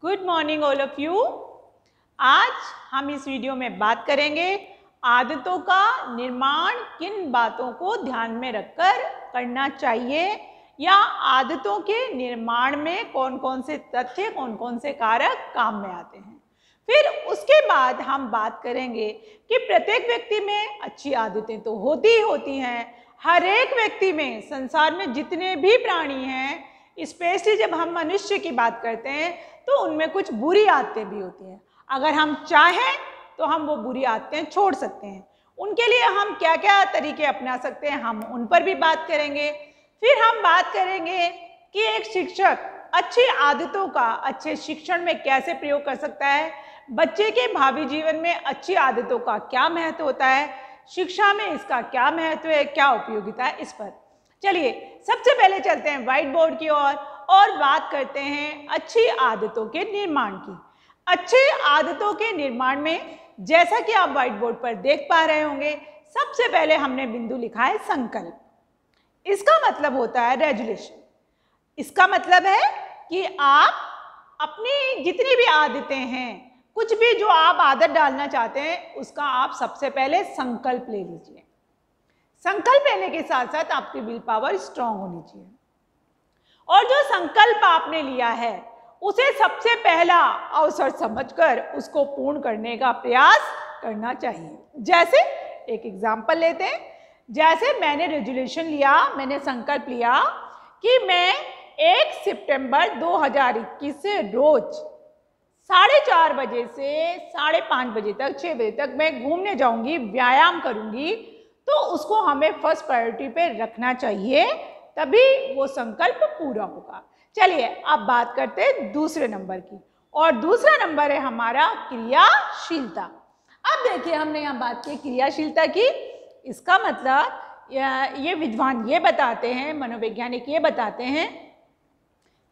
Good morning all of you. आज हम इस वीडियो में बात करेंगे आदतों का निर्माण किन बातों को ध्यान में रखकर करना चाहिए या आदतों के निर्माण में कौन कौन से तथ्य कौन कौन से कारक काम में आते हैं। फिर उसके बाद हम बात करेंगे कि प्रत्येक व्यक्ति में अच्छी आदतें तो होती ही होती हैं। हर एक व्यक्ति में, संसार में जितने भी प्राणी हैं, स्पेशली जब हम मनुष्य की बात करते हैं तो उनमें कुछ बुरी आदतें भी होती हैं। अगर हम चाहें तो हम वो बुरी आदतें छोड़ सकते हैं। उनके लिए हम क्या क्या तरीके अपना सकते हैं, हम उन पर भी बात करेंगे। फिर हम बात करेंगे कि एक शिक्षक अच्छी आदतों का अच्छे शिक्षण में कैसे प्रयोग कर सकता है, बच्चे के भावी जीवन में अच्छी आदतों का क्या महत्व होता है, शिक्षा में इसका क्या महत्व है, क्या उपयोगिता है, इस पर चलिए सबसे पहले चलते हैं व्हाइट बोर्ड की ओर और बात करते हैं अच्छी आदतों के निर्माण की। अच्छी आदतों के निर्माण में जैसा कि आप व्हाइट बोर्ड पर देख पा रहे होंगे, सबसे पहले हमने बिंदु लिखा है संकल्प। इसका मतलब होता है रेजुलेशन। इसका मतलब है कि आप अपनी जितनी भी आदतें हैं, कुछ भी जो आप आदत डालना चाहते हैं, उसका आप सबसे पहले संकल्प ले लीजिए। संकल्प लेने के साथ साथ आपकी विल पावर स्ट्रांग होनी चाहिए और जो संकल्प आपने लिया है उसे सबसे पहला अवसर समझकर उसको पूर्ण करने का प्रयास करना चाहिए। जैसे एक एग्जांपल लेते हैं, जैसे मैंने रेजुलेशन लिया, मैंने संकल्प लिया कि मैं 1 सितंबर 2021 से रोज 4:30 बजे से 5:30 बजे तक 6 बजे तक मैं घूमने जाऊंगी, व्यायाम करूंगी, तो उसको हमें फर्स्ट प्रायोरिटी पे रखना चाहिए, तभी वो संकल्प पूरा होगा। चलिए अब बात करते हैं दूसरे नंबर की, और दूसरा नंबर है हमारा क्रियाशीलता। अब देखिए हमने यहाँ बात की क्रियाशीलता की। इसका मतलब ये विद्वान ये बताते हैं, मनोवैज्ञानिक ये बताते हैं,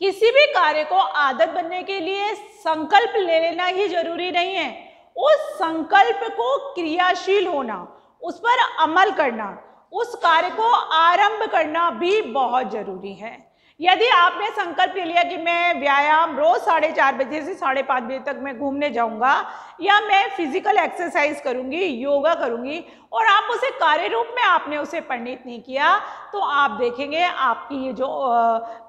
किसी भी कार्य को आदत बनने के लिए संकल्प ले लेना ही जरूरी नहीं है, उस संकल्प को क्रियाशील होना, उस पर अमल करना, उस कार्य को आरंभ करना भी बहुत जरूरी है। यदि आपने संकल्प ले लिया कि मैं व्यायाम रोज 4:30 बजे से 5:30 बजे तक मैं घूमने जाऊंगा या मैं फिजिकल एक्सरसाइज करूंगी, योगा करूंगी, और आप उसे कार्य रूप में आपने उसे परिणित नहीं किया, तो आप देखेंगे आपकी ये जो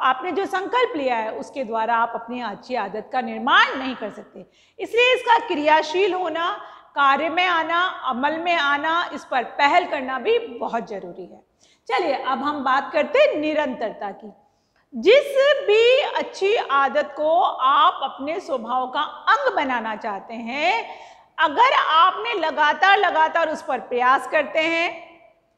आपने जो संकल्प लिया है उसके द्वारा आप अपनी अच्छी आदत का निर्माण नहीं कर सकते। इसलिए इसका क्रियाशील होना, कार्य में आना, अमल में आना, इस पर पहल करना भी बहुत जरूरी है। चलिए अब हम बात करते हैं निरंतरता की। जिस भी अच्छी आदत को आप अपने स्वभाव का अंग बनाना चाहते हैं, अगर आपने लगातार उस पर प्रयास करते हैं,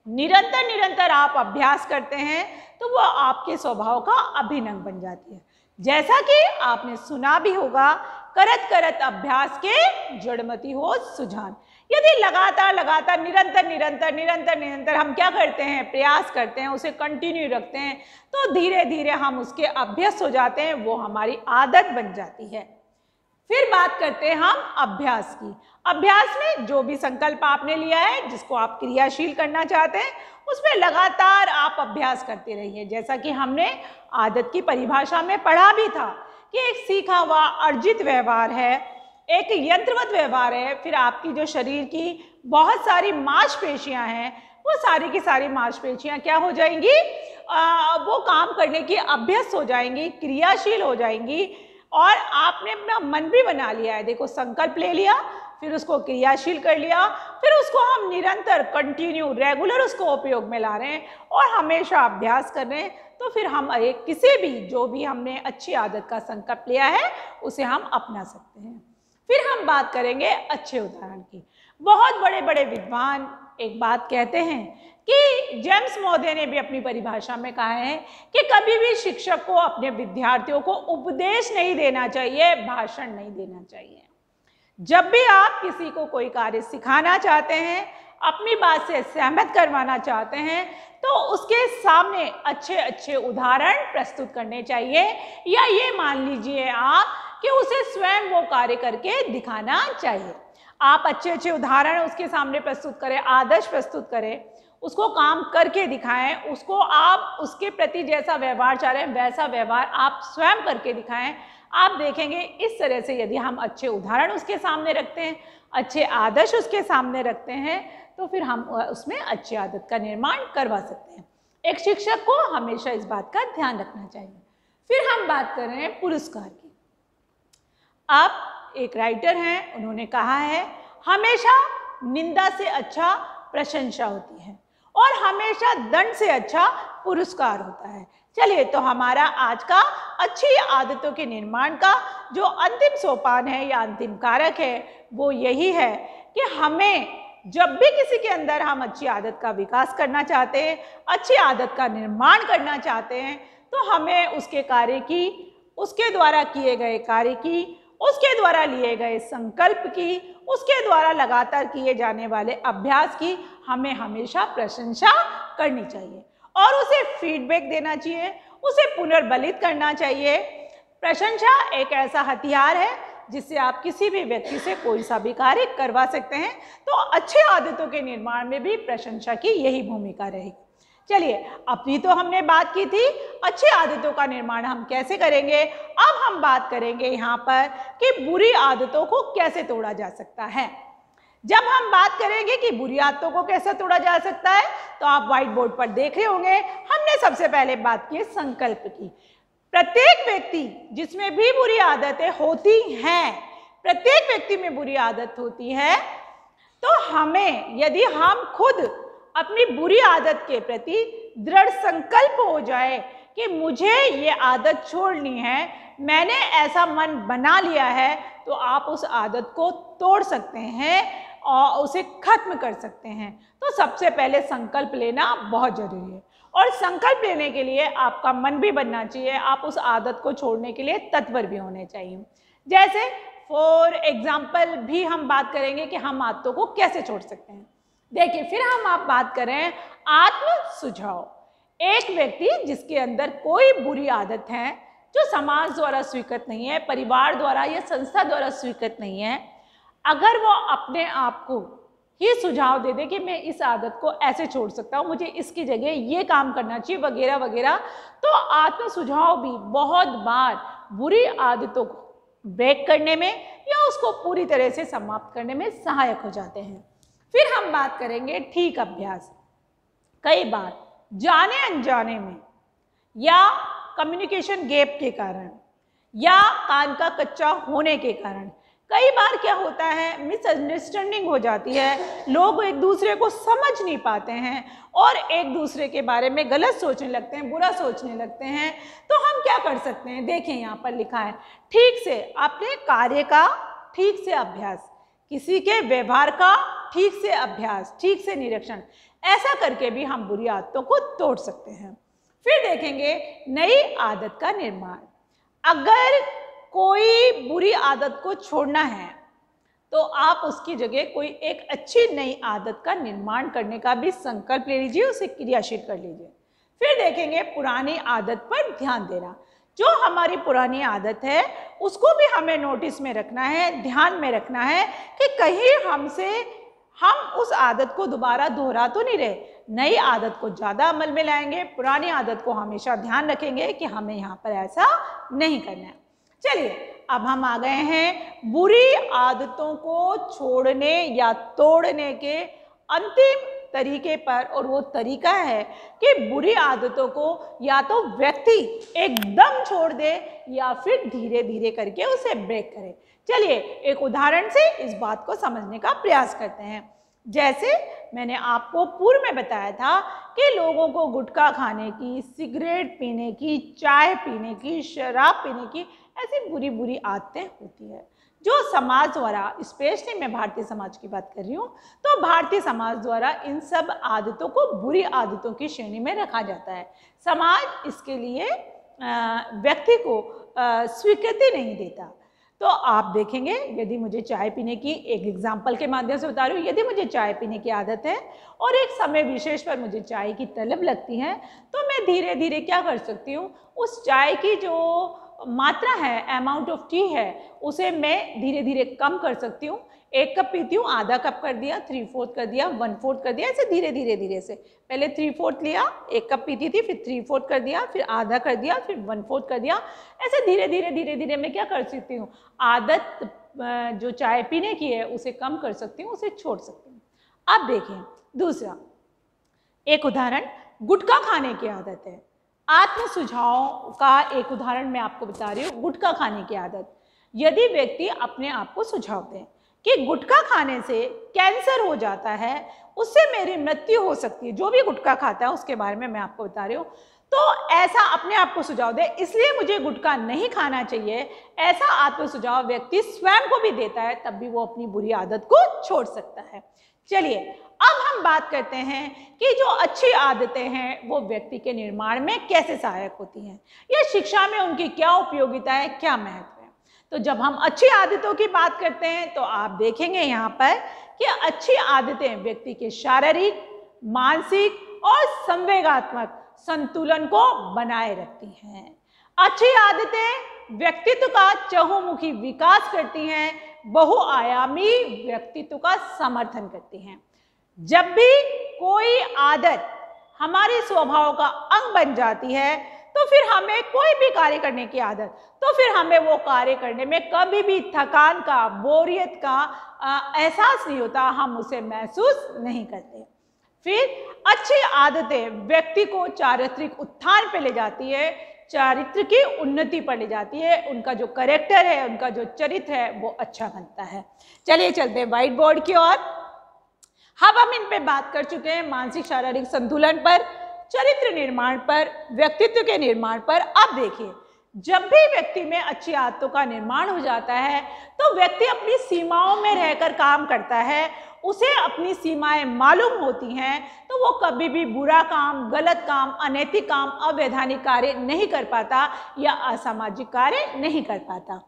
निरंतर आप अभ्यास करते हैं, तो वो आपके स्वभाव का अभिन्न अंग बन जाती है। जैसा कि आपने सुना भी होगा, करत करत अभ्यास के जड़मति हो सुजान। यदि लगातार निरंतर हम क्या करते हैं, प्रयास करते हैं, उसे कंटिन्यू रखते हैं, तो धीरे धीरे हम उसके अभ्यस्त हो जाते हैं, वो हमारी आदत बन जाती है। फिर बात करते हैं हम अभ्यास की। अभ्यास में जो भी संकल्प आपने लिया है, जिसको आप क्रियाशील करना चाहते हैं, उसमें लगातार आप अभ्यास करते रहिए। जैसा कि हमने आदत की परिभाषा में पढ़ा भी था कि एक सीखा हुआ अर्जित व्यवहार है, एक यंत्रवत व्यवहार है, फिर आपकी जो शरीर की बहुत सारी मांसपेशियां हैं, वो सारी की सारी मांसपेशियां क्या हो जाएंगी, वो काम करने की अभ्यस्त हो जाएंगी, क्रियाशील हो जाएंगी, और आपने अपना मन भी बना लिया है। देखो, संकल्प ले लिया, फिर उसको क्रियाशील कर लिया, फिर उसको हम निरंतर कंटिन्यू रेगुलर उसको उपयोग में ला रहे हैं और हमेशा अभ्यास कर रहे हैं, तो फिर हम एक किसी भी जो भी हमने अच्छी आदत का संकल्प लिया है उसे हम अपना सकते हैं। फिर हम बात करेंगे अच्छे उदाहरण की। बहुत बड़े बड़े विद्वान एक बात कहते हैं कि जेम्स महोदय ने भी अपनी परिभाषा में कहा है कि कभी भी शिक्षक को अपने विद्यार्थियों को उपदेश नहीं देना चाहिए, भाषण नहीं देना चाहिए। जब भी आप किसी को कोई कार्य सिखाना चाहते हैं, अपनी बात से सहमत करवाना चाहते हैं, तो उसके सामने अच्छे उदाहरण प्रस्तुत करने चाहिए, या ये मान लीजिए आप कि उसे स्वयं वो कार्य करके दिखाना चाहिए। आप अच्छे उदाहरण उसके सामने प्रस्तुत करें, आदर्श प्रस्तुत करें, उसको काम करके दिखाएं, उसको आप उसके प्रति जैसा व्यवहार चाह रहे हैं वैसा व्यवहार आप स्वयं करके दिखाएं। आप देखेंगे इस तरह से यदि हम अच्छे उदाहरण उसके सामने रखते हैं, अच्छे आदर्श उसके सामने रखते हैं, तो फिर हम उसमें अच्छी आदत का निर्माण करवा सकते हैं। एक शिक्षक को हमेशा इस बात का ध्यान रखना चाहिए। फिर हम बात कर रहे हैं पुरस्कार की। आप एक राइटर हैं, उन्होंने कहा है हमेशा निंदा से अच्छा प्रशंसा होती है और हमेशा दंड से अच्छा पुरस्कार होता है। चलिए, तो हमारा आज का अच्छी आदतों के निर्माण का जो अंतिम सोपान है या अंतिम कारक है वो यही है कि हमें जब भी किसी के अंदर हम अच्छी आदत का विकास करना चाहते हैं, अच्छी आदत का निर्माण करना चाहते हैं, तो हमें उसके कार्य की, उसके द्वारा किए गए कार्य की, उसके द्वारा लिए गए संकल्प की, उसके द्वारा लगातार किए जाने वाले अभ्यास की हमें हमेशा प्रशंसा करनी चाहिए और उसे फीडबैक देना चाहिए, उसे पुनर्बलित करना चाहिए। प्रशंसा एक ऐसा हथियार है जिससे आप किसी भी व्यक्ति से कोई सा भी कार्य करवा सकते हैं। तो अच्छे आदतों के निर्माण में भी प्रशंसा की यही भूमिका रहेगी। चलिए, अभी तो हमने बात की थी अच्छी आदतों का निर्माण हम कैसे करेंगे। अब हम बात करेंगे यहाँ पर कि बुरी आदतों को कैसे तोड़ा जा सकता है। जब हम बात करेंगे कि बुरी आदतों को कैसे तोड़ा जा सकता है, तो आप व्हाइट बोर्ड पर देख रहे होंगे हमने सबसे पहले बात की संकल्प की। प्रत्येक व्यक्ति जिसमें भी बुरी आदतें होती हैं, प्रत्येक व्यक्ति में बुरी आदत होती है, तो हमें यदि हम खुद अपनी बुरी आदत के प्रति दृढ़ संकल्प हो जाए कि मुझे ये आदत छोड़नी है, मैंने ऐसा मन बना लिया है, तो आप उस आदत को तोड़ सकते हैं और उसे खत्म कर सकते हैं। तो सबसे पहले संकल्प लेना बहुत जरूरी है और संकल्प लेने के लिए आपका मन भी बनना चाहिए, आप उस आदत को छोड़ने के लिए तत्पर भी होने चाहिए। जैसे फॉर एग्जाम्पल भी हम बात करेंगे कि हम आदतों को कैसे छोड़ सकते हैं। देखिए, फिर हम आप बात करें आत्म सुझाव। एक व्यक्ति जिसके अंदर कोई बुरी आदत है जो समाज द्वारा स्वीकृत नहीं है, परिवार द्वारा या संस्था द्वारा स्वीकृत नहीं है, अगर वो अपने आप को ही सुझाव दे दे कि मैं इस आदत को ऐसे छोड़ सकता हूँ, मुझे इसकी जगह ये काम करना चाहिए वगैरह वगैरह, तो आत्म सुझाव भी बहुत बार बुरी आदतों को ब्रेक करने में या उसको पूरी तरह से समाप्त करने में सहायक हो जाते हैं। फिर हम बात करेंगे ठीक अभ्यास। कई बार जाने अनजाने में या कम्युनिकेशन गैप के कारण या कान का कच्चा होने के कारण कई बार क्या होता है, मिसअंडरस्टैंडिंग हो जाती है, लोग एक दूसरे को समझ नहीं पाते हैं और एक दूसरे के बारे में गलत सोचने लगते हैं, बुरा सोचने लगते हैं। तो हम क्या कर सकते हैं, देखिए यहाँ पर लिखा है ठीक से अपने कार्य का ठीक से अभ्यास, किसी के व्यवहार का ठीक से अभ्यास, ठीक से निरीक्षण, ऐसा करके भी हम बुरी आदतों को तोड़ सकते हैं। फिर देखेंगे नई आदत का निर्माण। अगर कोई बुरी आदत को छोड़ना है तो आप उसकी जगह कोई एक अच्छी नई आदत का निर्माण करने का भी संकल्प ले लीजिए, उसे क्रियाशील कर लीजिए। फिर देखेंगे पुरानी आदत पर ध्यान देना। जो हमारी पुरानी आदत है उसको भी हमें नोटिस में रखना है, ध्यान में रखना है कि कहीं हम उस आदत को दोबारा दोहरा तो नहीं रहे। नई आदत को ज़्यादा अमल में लाएंगे, पुरानी आदत को हमेशा ध्यान रखेंगे कि हमें यहाँ पर ऐसा नहीं करना है। चलिए, अब हम आ गए हैं बुरी आदतों को छोड़ने या तोड़ने के अंतिम तरीके पर, और वो तरीका है कि बुरी आदतों को या तो व्यक्ति एकदम छोड़ दे या फिर धीरे धीरे करके उसे ब्रेक करे। चलिए, एक उदाहरण से इस बात को समझने का प्रयास करते हैं। जैसे मैंने आपको पूर्व में बताया था कि लोगों को गुटखा खाने की, सिगरेट पीने की, चाय पीने की, शराब पीने की ऐसी बुरी बुरी आदतें होती है जो समाज द्वारा, स्पेशली मैं भारतीय समाज की बात कर रही हूँ, तो भारतीय समाज द्वारा इन सब आदतों को बुरी आदतों की श्रेणी में रखा जाता है। समाज इसके लिए व्यक्ति को स्वीकृति नहीं देता। तो आप देखेंगे, यदि मुझे चाय पीने की, एक एग्जाम्पल के माध्यम से बता रही हूँ, यदि मुझे चाय पीने की आदत है और एक समय विशेष पर मुझे चाय की तलब लगती है, तो मैं धीरे धीरे क्या कर सकती हूँ, उस चाय की जो मात्रा है, अमाउंट ऑफ टी है, उसे मैं धीरे धीरे कम कर सकती हूँ। 1 कप पीती हूँ, आधा कप कर दिया, 3/4 कर दिया, 1/4 कर दिया, ऐसे धीरे धीरे से। पहले 3/4 लिया, 1 कप पीती थी, फिर 3/4 कर दिया, फिर आधा कर दिया, फिर 1/4 कर दिया। ऐसे धीरे धीरे मैं क्या कर सकती हूँ, आदत जो चाय पीने की है उसे कम कर सकती हूँ, उसे छोड़ सकती हूँ। अब देखें दूसरा एक उदाहरण, गुटखा खाने की आदत है। आत्म सुझाव का एक उदाहरण मैं आपको बता रही हूँ, गुटखा खाने की आदत। यदि व्यक्ति अपने आप को सुझाव दें कि गुटखा खाने से कैंसर हो जाता है, उससे मेरी मृत्यु हो सकती है, जो भी गुटखा खाता है उसके बारे में मैं आपको बता रही हूँ, तो ऐसा अपने आप को सुझाव दे, इसलिए मुझे गुटखा नहीं खाना चाहिए, ऐसा आत्म सुझाव व्यक्ति स्वयं को भी देता है, तब भी वो अपनी बुरी आदत को छोड़ सकता है। चलिए अब हम बात करते हैं कि जो अच्छी आदतें हैं वो व्यक्ति के निर्माण में कैसे सहायक होती हैं, या शिक्षा में उनकी क्या उपयोगिता है, क्या महत्व है। तो जब हम अच्छी आदतों की बात करते हैं तो आप देखेंगे यहाँ पर कि अच्छी आदतें व्यक्ति के शारीरिक, मानसिक और संवेगात्मक संतुलन को बनाए रखती हैं। अच्छी आदतें व्यक्तित्व का चहुमुखी विकास करती हैं, बहुआयामी व्यक्तित्व का समर्थन करती हैं। जब भी कोई आदत हमारे स्वभाव का अंग बन जाती है तो फिर हमें कोई भी कार्य करने की आदत, तो फिर हमें वो कार्य करने में कभी भी थकान का, बोरियत का एहसास नहीं होता, हम उसे महसूस नहीं करते। फिर अच्छी आदतें व्यक्ति को चारित्रिक उत्थान पे ले जाती है, चारित्र की उन्नति पर ले जाती है, उनका जो कैरेक्टर है, उनका जो चरित्र है वो अच्छा बनता है। चलिए चलते हैं व्हाइट बोर्ड की ओर। अब हम इन पे बात कर चुके हैं मानसिक शारीरिक संतुलन पर, चरित्र निर्माण पर, व्यक्तित्व के निर्माण पर। अब देखिए, जब भी व्यक्ति में अच्छी आदतों का निर्माण हो जाता है तो व्यक्ति अपनी सीमाओं में रहकर काम करता है, उसे अपनी सीमाएं मालूम होती हैं, तो वो कभी भी बुरा काम, गलत काम, अनैतिक काम, अवैधानिक कार्य नहीं कर पाता या असामाजिक कार्य नहीं कर पाता।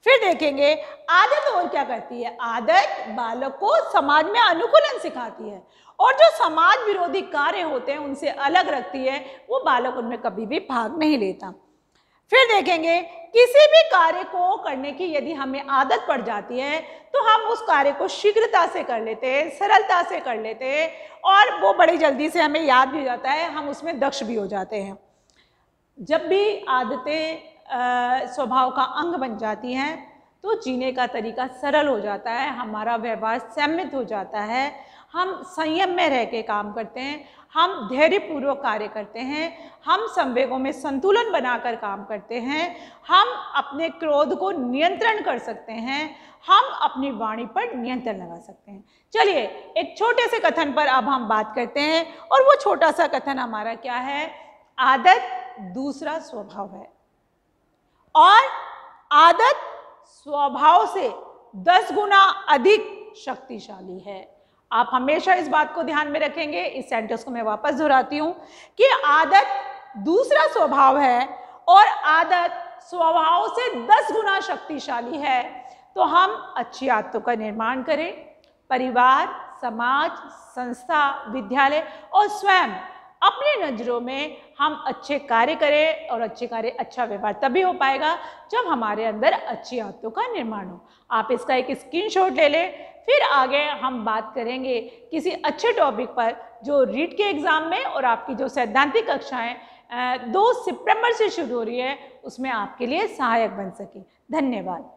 फिर देखेंगे आदत और क्या करती है। आदत बालक को समाज में अनुकूलन सिखाती है और जो समाज विरोधी कार्य होते हैं उनसे अलग रखती है, वो बालक उनमें कभी भी भाग नहीं लेता। फिर देखेंगे किसी भी कार्य को करने की यदि हमें आदत पड़ जाती है तो हम उस कार्य को शीघ्रता से कर लेते हैं, सरलता से कर लेते हैं और वो बड़ी जल्दी से हमें याद भी हो जाता है, हम उसमें दक्ष भी हो जाते हैं। जब भी आदतें स्वभाव का अंग बन जाती हैं तो जीने का तरीका सरल हो जाता है, हमारा व्यवहार संयमित हो जाता है, हम संयम में रह के काम करते हैं, हम धैर्यपूर्वक कार्य करते हैं, हम संवेगों में संतुलन बनाकर काम करते हैं, हम अपने क्रोध को नियंत्रण कर सकते हैं, हम अपनी वाणी पर नियंत्रण लगा सकते हैं। चलिए एक छोटे से कथन पर अब हम बात करते हैं और वो छोटा सा कथन हमारा क्या है। आदत दूसरा स्वभाव है और आदत स्वभाव से 10 गुना अधिक शक्तिशाली है। आप हमेशा इस बात को ध्यान में रखेंगे। इस सेंटेंस को मैं वापस दोहराती हूँ कि आदत दूसरा स्वभाव है और आदत स्वभाव से 10 गुना शक्तिशाली है। तो हम अच्छी आदतों का निर्माण करें, परिवार, समाज, संस्था, विद्यालय और स्वयं अपनी नज़रों में हम अच्छे कार्य करें और अच्छे कार्य, अच्छा व्यवहार तभी हो पाएगा जब हमारे अंदर अच्छी आदतों का निर्माण हो। आप इसका एक स्क्रीनशॉट ले लें, फिर आगे हम बात करेंगे किसी अच्छे टॉपिक पर जो रीट के एग्ज़ाम में और आपकी जो सैद्धांतिक कक्षाएं 2 सितंबर से शुरू हो रही है उसमें आपके लिए सहायक बन सके। धन्यवाद।